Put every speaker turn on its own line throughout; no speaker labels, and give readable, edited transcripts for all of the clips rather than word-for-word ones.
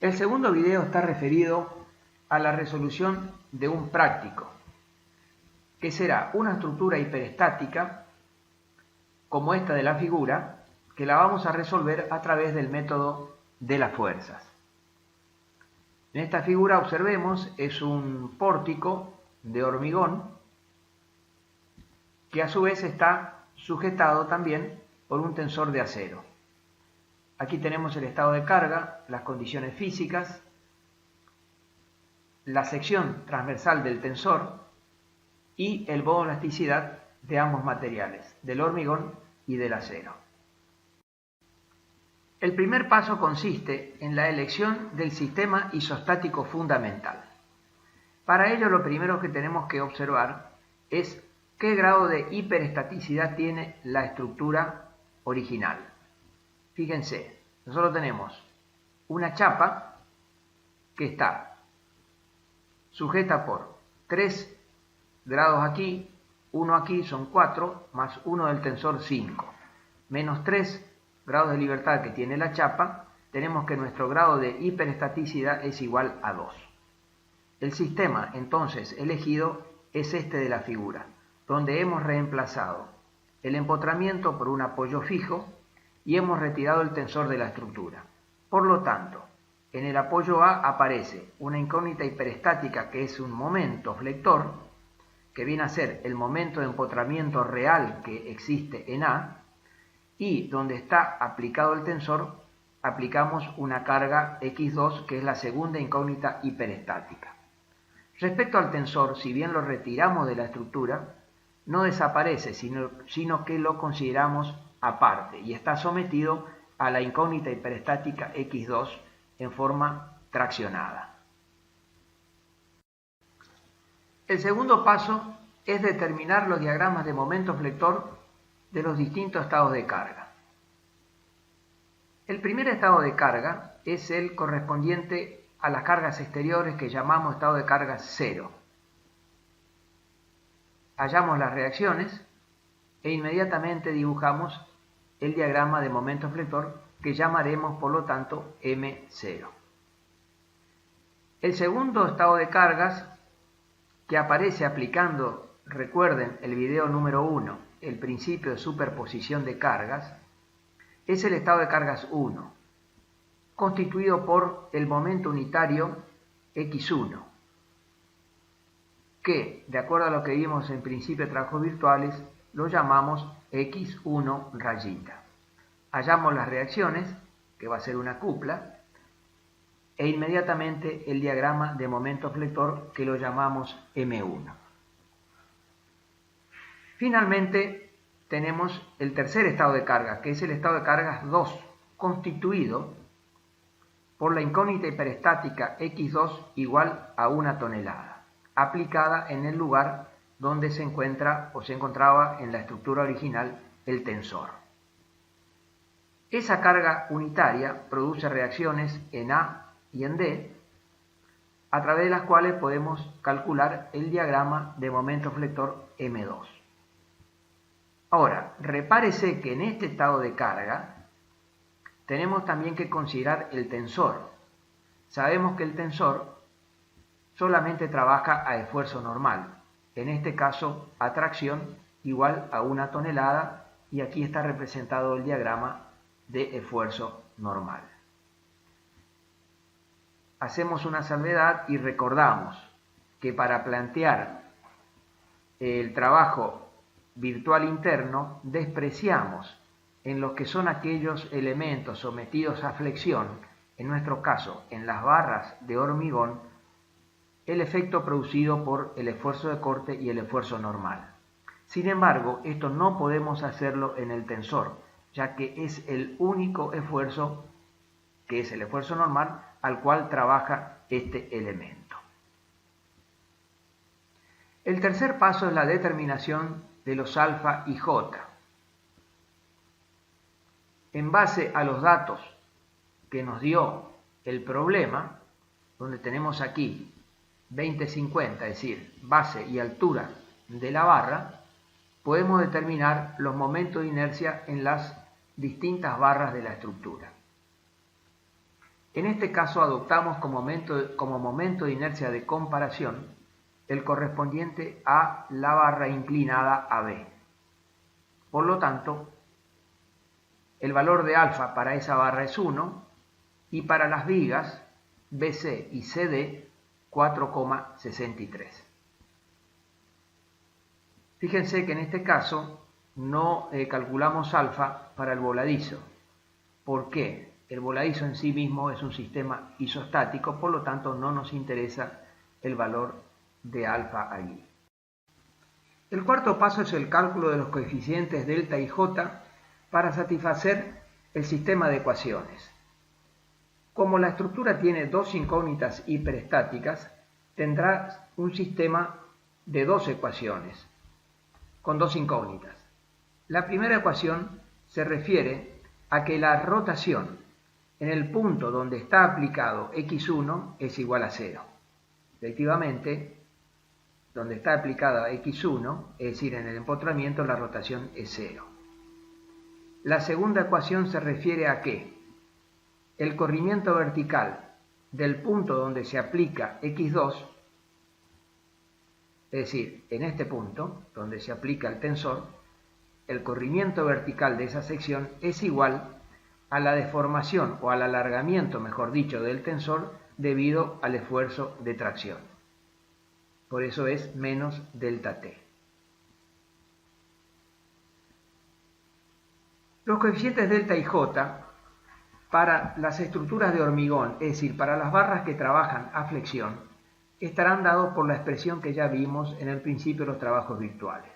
El segundo video está referido a la resolución de un práctico, que será una estructura hiperestática como esta de la figura, que la vamos a resolver a través del método de las fuerzas. En esta figura, observemos, es un pórtico de hormigón que a su vez está sujetado también por un tensor de acero. Aquí tenemos el estado de carga, las condiciones físicas, la sección transversal del tensor y el modo de elasticidad de ambos materiales, del hormigón y del acero. El primer paso consiste en la elección del sistema isostático fundamental. Para ello, lo primero que tenemos que observar es qué grado de hiperestaticidad tiene la estructura original. Fíjense, nosotros tenemos una chapa que está sujeta por 3 grados aquí, 1 aquí, son 4, más 1 del tensor 5, menos 3 grados de libertad que tiene la chapa, tenemos que nuestro grado de hiperestaticidad es igual a 2. El sistema entonces elegido es este de la figura, donde hemos reemplazado el empotramiento por un apoyo fijo y hemos retirado el tensor de la estructura. Por lo tanto, en el apoyo A aparece una incógnita hiperestática que es un momento flector, que viene a ser el momento de empotramiento real que existe en A, y donde está aplicado el tensor, aplicamos una carga X2, que es la segunda incógnita hiperestática. Respecto al tensor, si bien lo retiramos de la estructura, no desaparece, sino que lo consideramos aparte y está sometido a la incógnita hiperestática X2 en forma traccionada. El segundo paso es determinar los diagramas de momento flector de los distintos estados de carga. El primer estado de carga es el correspondiente a las cargas exteriores que llamamos estado de carga 0. Hallamos las reacciones e inmediatamente dibujamos el diagrama de momento flector que llamaremos por lo tanto M0. El segundo estado de cargas que aparece aplicando, recuerden el video número 1, el principio de superposición de cargas, es el estado de cargas 1, constituido por el momento unitario X1, que, de acuerdo a lo que vimos en principio de trabajos virtuales, lo llamamos X1 rayita. Hallamos las reacciones, que va a ser una cupla, e inmediatamente el diagrama de momento flector, que lo llamamos M1. Finalmente, tenemos el tercer estado de carga, que es el estado de cargas 2, constituido por la incógnita hiperestática X2 igual a 1 tonelada, aplicada en el lugar donde se encuentra o se encontraba en la estructura original el tensor. Esa carga unitaria produce reacciones en A y en D, a través de las cuales podemos calcular el diagrama de momento flector M2. Ahora, repárese que en este estado de carga tenemos también que considerar el tensor. Sabemos que el tensor solamente trabaja a esfuerzo normal, en este caso a tracción igual a 1 tonelada, y aquí está representado el diagrama de esfuerzo normal. Hacemos una salvedad y recordamos que para plantear el trabajo virtual interno despreciamos en lo que son aquellos elementos sometidos a flexión, en nuestro caso en las barras de hormigón, el efecto producido por el esfuerzo de corte y el esfuerzo normal. Sin embargo, esto no podemos hacerlo en el tensor, ya que es el único esfuerzo, que es el esfuerzo normal, al cual trabaja este elemento. El tercer paso es la determinación de los alfa y J. En base a los datos que nos dio el problema, donde tenemos aquí 20-50, es decir, base y altura de la barra, podemos determinar los momentos de inercia en las distintas barras de la estructura. En este caso adoptamos como momento de inercia de comparación el correspondiente a la barra inclinada AB. Por lo tanto, el valor de alfa para esa barra es 1 y para las vigas BC y CD 4,63. Fíjense que en este caso no calculamos alfa para el voladizo. ¿Por qué? El voladizo en sí mismo es un sistema isostático, por lo tanto no nos interesa el valor de alfa allí. El cuarto paso es el cálculo de los coeficientes delta y j para satisfacer el sistema de ecuaciones. Como la estructura tiene dos incógnitas hiperestáticas, tendrá un sistema de dos ecuaciones con dos incógnitas. La primera ecuación se refiere a que la rotación en el punto donde está aplicado x1 es igual a 0. Efectivamente, donde está aplicada x1, es decir, en el empotramiento, la rotación es 0. La segunda ecuación se refiere a que el corrimiento vertical del punto donde se aplica x2, es decir, en este punto donde se aplica el tensor, el corrimiento vertical de esa sección es igual a la deformación o al alargamiento, mejor dicho, del tensor debido al esfuerzo de tracción. Por eso es menos delta T. Los coeficientes delta y J para las estructuras de hormigón, es decir, para las barras que trabajan a flexión, estarán dados por la expresión que ya vimos en el principio de los trabajos virtuales.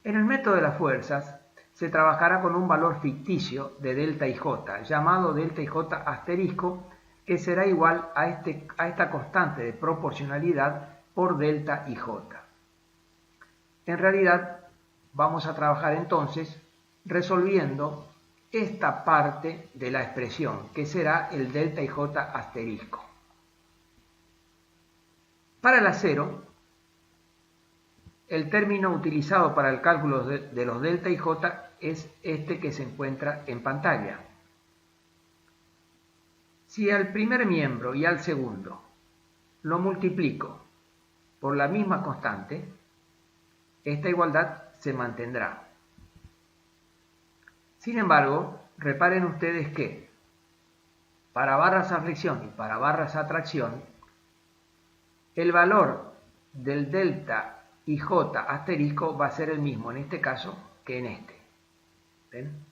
En el método de las fuerzas se trabajará con un valor ficticio de delta y J, llamado delta y J asterisco, que será igual a esta constante de proporcionalidad por delta y J. En realidad, vamos a trabajar entonces resolviendo esta parte de la expresión, que será el delta y J asterisco. Para el acero, el término utilizado para el cálculo de los delta y J es este que se encuentra en pantalla. Si al primer miembro y al segundo lo multiplico por la misma constante, esta igualdad se mantendrá. Sin embargo, reparen ustedes que para barras a flexión y para barras a tracción, el valor del delta y J asterisco va a ser el mismo en este caso que en este. ¿Ven?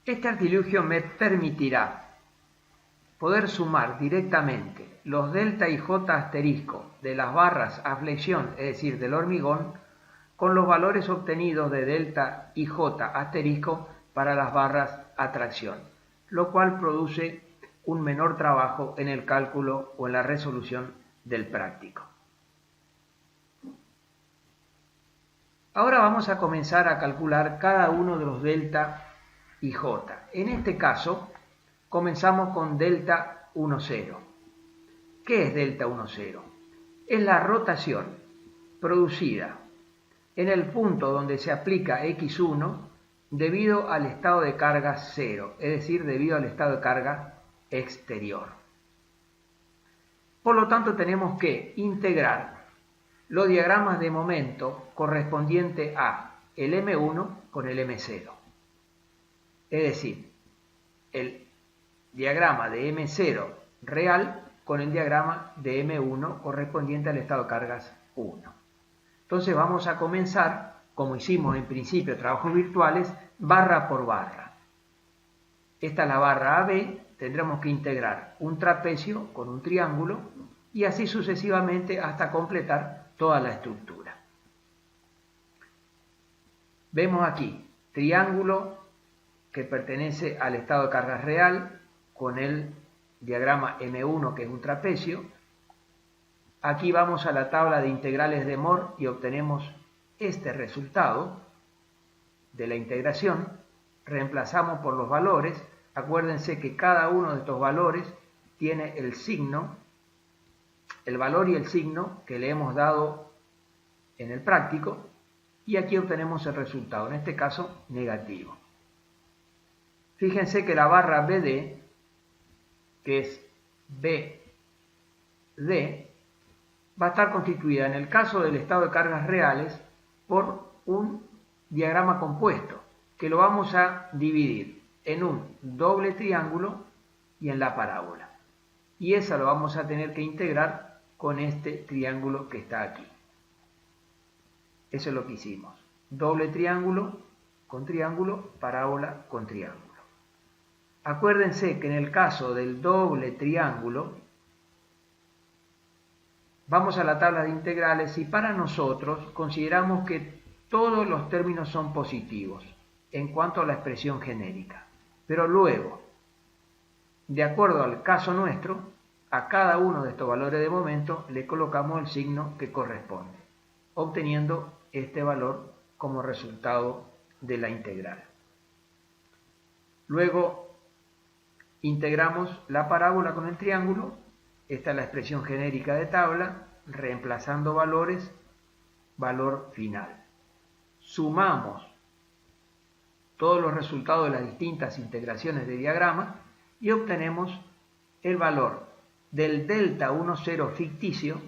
Este artilugio me permitirá poder sumar directamente los delta y J asterisco de las barras a flexión, es decir, del hormigón, con los valores obtenidos de delta y J asterisco para las barras a tracción, lo cual produce un menor trabajo en el cálculo o en la resolución del práctico. Ahora vamos a comenzar a calcular cada uno de los delta y J. En este caso, comenzamos con delta 1,0. ¿Qué es delta 1,0? Es la rotación producida en el punto donde se aplica x1 debido al estado de carga 0, es decir, debido al estado de carga exterior. Por lo tanto, tenemos que integrar los diagramas de momento correspondiente a el M1 con el M0. Es decir, el diagrama de M0 real con el diagrama de M1 correspondiente al estado de cargas 1. Entonces vamos a comenzar, como hicimos en principio trabajos virtuales, barra por barra. Esta es la barra AB, tendremos que integrar un trapecio con un triángulo y así sucesivamente hasta completar toda la estructura. Vemos aquí triángulo que pertenece al estado de carga real con el diagrama M1 que es un trapecio. Aquí vamos a la tabla de integrales de Mohr y obtenemos este resultado de la integración. Reemplazamos por los valores. Acuérdense que cada uno de estos valores tiene el signo, el valor y el signo que le hemos dado en el práctico, y aquí obtenemos el resultado, en este caso negativo. Fíjense que la barra BD, que es BD, va a estar constituida en el caso del estado de cargas reales por un diagrama compuesto, que lo vamos a dividir en un doble triángulo y en la parábola. Y esa lo vamos a tener que integrar con este triángulo que está aquí. Eso es lo que hicimos. Doble triángulo con triángulo, parábola con triángulo. Acuérdense que en el caso del doble triángulo, vamos a la tabla de integrales y para nosotros consideramos que todos los términos son positivos en cuanto a la expresión genérica. Pero luego, de acuerdo al caso nuestro, a cada uno de estos valores de momento le colocamos el signo que corresponde, obteniendo este valor como resultado de la integral. Luego integramos la parábola con el triángulo. Esta es la expresión genérica de tabla, reemplazando valores, valor final. Sumamos todos los resultados de las distintas integraciones de diagrama y obtenemos el valor del delta 10 ficticio,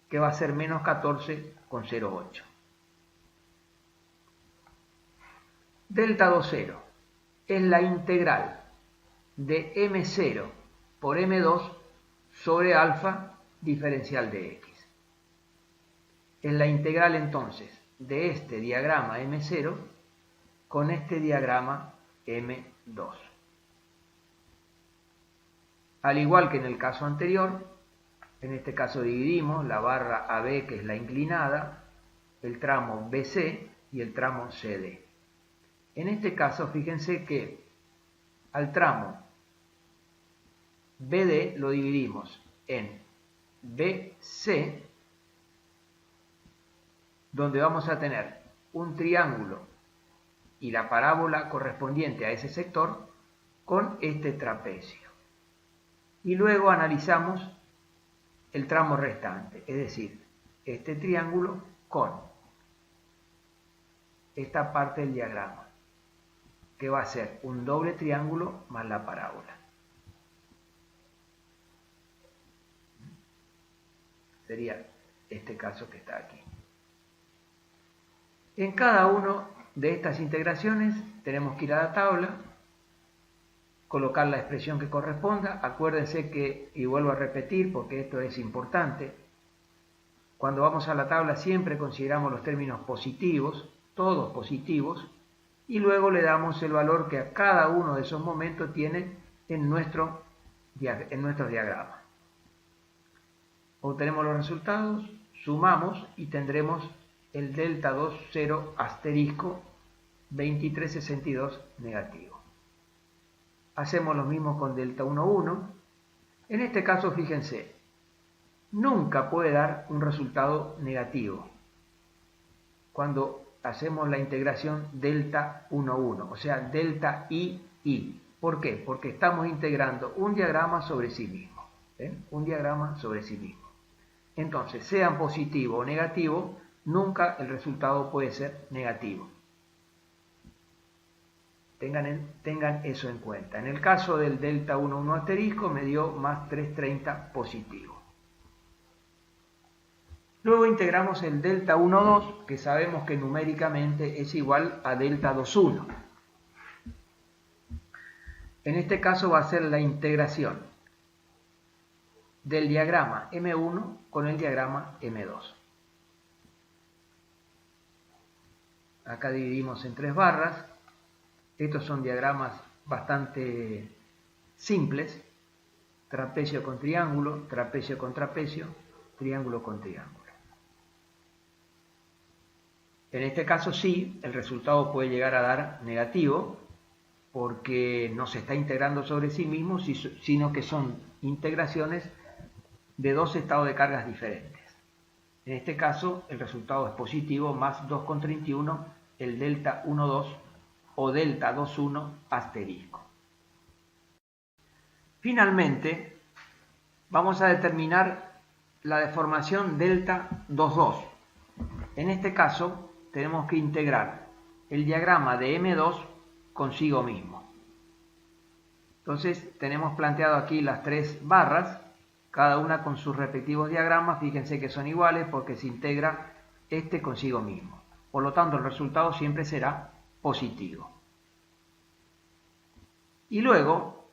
que va a ser menos 14,08. Delta 20 es la integral de M0 por M2 sobre alfa diferencial de X. Es la integral entonces de este diagrama M0 con este diagrama M2. Al igual que en el caso anterior, en este caso dividimos la barra AB, que es la inclinada, el tramo BC y el tramo CD. En este caso, fíjense que al tramo BD lo dividimos en BC, donde vamos a tener un triángulo y la parábola correspondiente a ese sector con este trapecio. Y luego analizamos el tramo restante, es decir, este triángulo con esta parte del diagrama, que va a ser un doble triángulo más la parábola. Sería este caso que está aquí. En cada una de estas integraciones tenemos que ir a la tabla, colocar la expresión que corresponda. Acuérdense que, y vuelvo a repetir porque esto es importante, cuando vamos a la tabla siempre consideramos los términos positivos, todos positivos, y luego le damos el valor que a cada uno de esos momentos tiene en nuestros diagramas. Obtenemos los resultados, sumamos y tendremos el delta 20 asterisco 2362 negativo. Hacemos lo mismo con delta 11. En este caso, fíjense, nunca puede dar un resultado negativo cuando hacemos la integración delta 11, o sea, delta I. ¿Por qué? Porque estamos integrando un diagrama sobre sí mismo. ¿Ven? Un diagrama sobre sí mismo. Entonces, sean positivo o negativo, nunca el resultado puede ser negativo. Tengan eso en cuenta. En el caso del delta 11 asterisco me dio más 330 positivo. Luego integramos el delta 12, que sabemos que numéricamente es igual a delta 21. En este caso va a ser la integración del diagrama M1 con el diagrama M2. Acá dividimos en 3 barras. Estos son diagramas bastante simples. Trapecio con triángulo, trapecio con trapecio, triángulo con triángulo. En este caso sí, el resultado puede llegar a dar negativo porque no se está integrando sobre sí mismo, sino que son integraciones de dos estados de cargas diferentes. En este caso el resultado es positivo, más 2,31 el delta 12 o delta 21 asterisco. Finalmente, vamos a determinar la deformación delta 22. En este caso, tenemos que integrar el diagrama de M2 consigo mismo. Entonces tenemos planteado aquí las tres barras, cada una con sus respectivos diagramas. Fíjense que son iguales porque se integra este consigo mismo. Por lo tanto, el resultado siempre será positivo. Y luego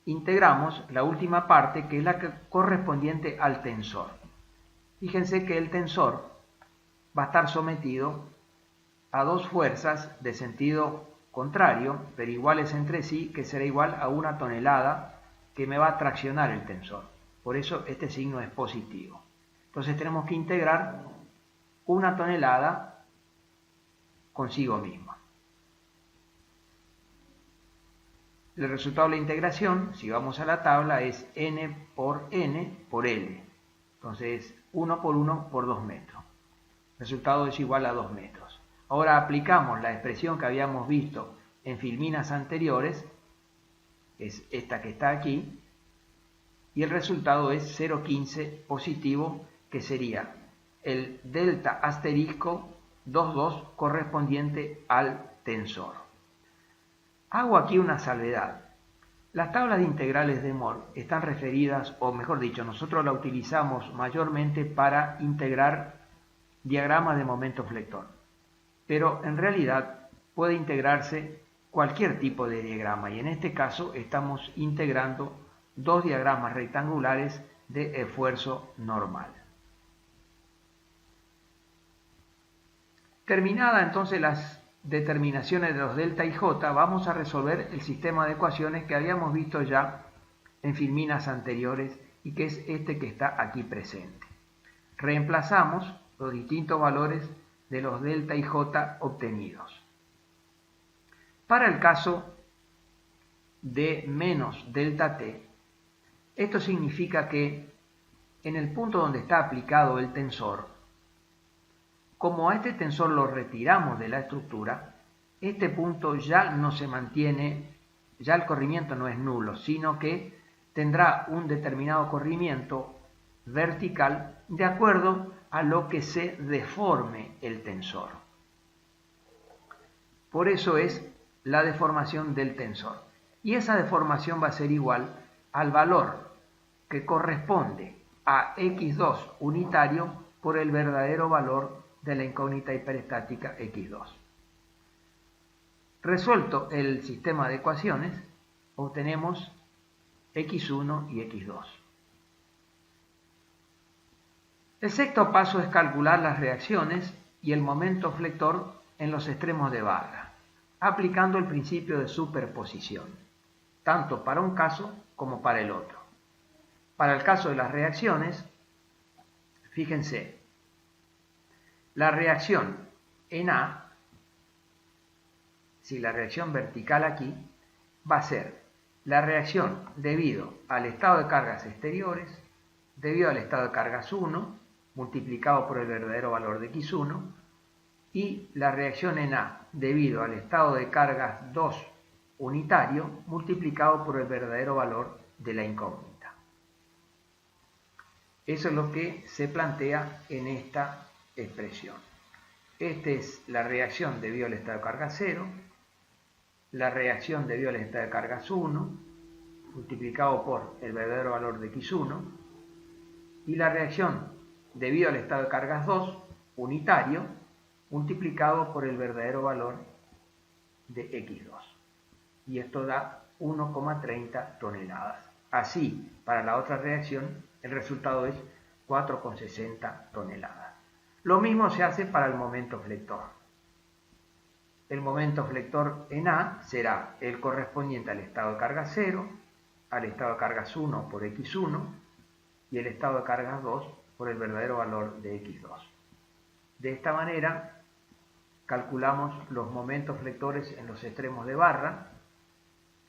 integramos la última parte, que es la correspondiente al tensor. Fíjense que el tensor va a estar sometido a dos fuerzas de sentido contrario, pero iguales entre sí, que será igual a 1 tonelada que me va a traccionar el tensor. Por eso este signo es positivo. Entonces tenemos que integrar 1 tonelada consigo misma. El resultado de la integración, si vamos a la tabla, es n por n por L. Entonces 1 por 1 por 2 metros. El resultado es igual a 2 metros. Ahora aplicamos la expresión que habíamos visto en filminas anteriores, es esta que está aquí, y el resultado es 0,15 positivo, que sería el delta asterisco 2,2 correspondiente al tensor. Hago aquí una salvedad. Las tablas de integrales de Mohr están referidas, o mejor dicho, nosotros la utilizamos mayormente para integrar diagramas de momento flector. Pero en realidad puede integrarse cualquier tipo de diagrama, y en este caso estamos integrando dos diagramas rectangulares de esfuerzo normal. Terminada entonces las determinaciones de los delta y j, vamos a resolver el sistema de ecuaciones que habíamos visto ya en filminas anteriores y que es este que está aquí presente. Reemplazamos los distintos valores de los delta y j obtenidos. Para el caso de menos delta t, esto significa que en el punto donde está aplicado el tensor, como a este tensor lo retiramos de la estructura, este punto ya no se mantiene, ya el corrimiento no es nulo, sino que tendrá un determinado corrimiento vertical de acuerdo a lo que se deforme el tensor. Por eso es la deformación del tensor. Y esa deformación va a ser igual al valor que corresponde a x2 unitario por el verdadero valor de la incógnita hiperestática x2. Resuelto el sistema de ecuaciones, obtenemos x1 y x2. El sexto paso es calcular las reacciones y el momento flector en los extremos de barra, aplicando el principio de superposición, tanto para un caso como para el otro. Para el caso de las reacciones, fíjense, la reacción en A, si la reacción vertical aquí, va a ser la reacción debido al estado de cargas exteriores, debido al estado de cargas 1, multiplicado por el verdadero valor de x1, y la reacción en A debido al estado de cargas 2 unitario, multiplicado por el verdadero valor de la incógnita. Eso es lo que se plantea en esta expresión. Esta es la reacción debido al estado de carga 0, la reacción debido al estado de cargas 1, multiplicado por el verdadero valor de x1, y la reacción debido al estado de cargas 2, unitario, multiplicado por el verdadero valor de x2. Y esto da 1,30 toneladas. Así, para la otra reacción, el resultado es 4,60 toneladas. Lo mismo se hace para el momento flector. El momento flector en A será el correspondiente al estado de carga 0, al estado de cargas 1 por x1 y el estado de cargas 2 por el verdadero valor de x2. De esta manera calculamos los momentos flectores en los extremos de barra,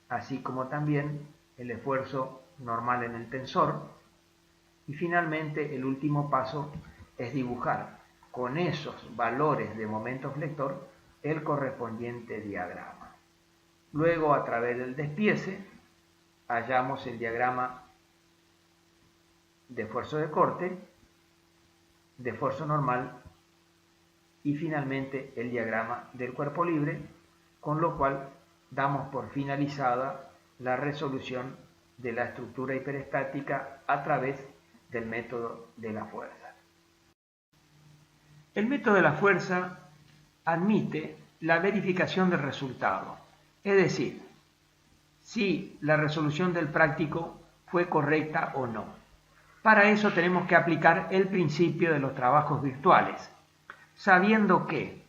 así como también el esfuerzo normal en el tensor, y finalmente el último paso es dibujar con esos valores de momento flector el correspondiente diagrama. Luego, a través del despiece, hallamos el diagrama de esfuerzo de corte, de esfuerzo normal y finalmente el diagrama del cuerpo libre, con lo cual damos por finalizada la resolución de la estructura hiperestática a través del método de la fuerza. El método de la fuerza admite la verificación del resultado, es decir, si la resolución del práctico fue correcta o no. Para eso tenemos que aplicar el principio de los trabajos virtuales, sabiendo que,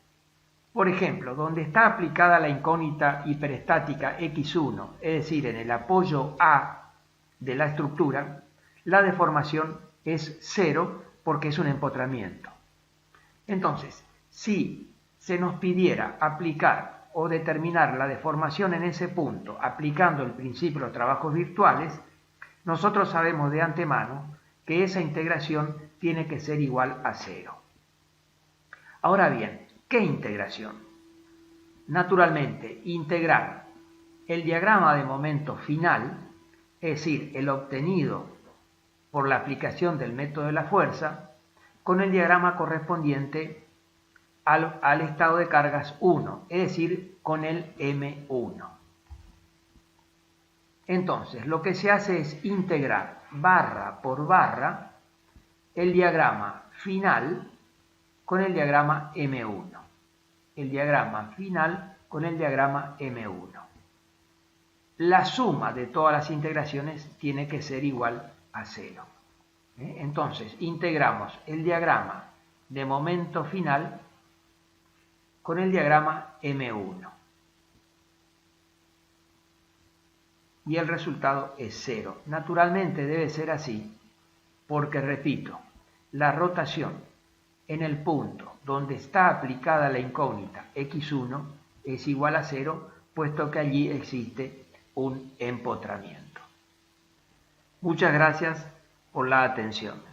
por ejemplo, donde está aplicada la incógnita hiperestática X1, es decir, en el apoyo A de la estructura, la deformación es 0 porque es un empotramiento. Entonces, si se nos pidiera aplicar o determinar la deformación en ese punto aplicando el principio de los trabajos virtuales, nosotros sabemos de antemano que esa integración tiene que ser igual a 0. Ahora bien, ¿qué integración? Naturalmente, integrar el diagrama de momento final, es decir, el obtenido por la aplicación del método de la fuerza, con el diagrama correspondiente al estado de cargas 1, es decir, con el M1. Entonces, lo que se hace es integrar barra por barra el diagrama final con el diagrama M1. El diagrama final con el diagrama M1. La suma de todas las integraciones tiene que ser igual a 0. Entonces, integramos el diagrama de momento final con el diagrama M1. Y el resultado es 0. Naturalmente debe ser así porque, repito, la rotación en el punto donde está aplicada la incógnita X1 es igual a 0, puesto que allí existe un empotramiento. Muchas gracias por la atención.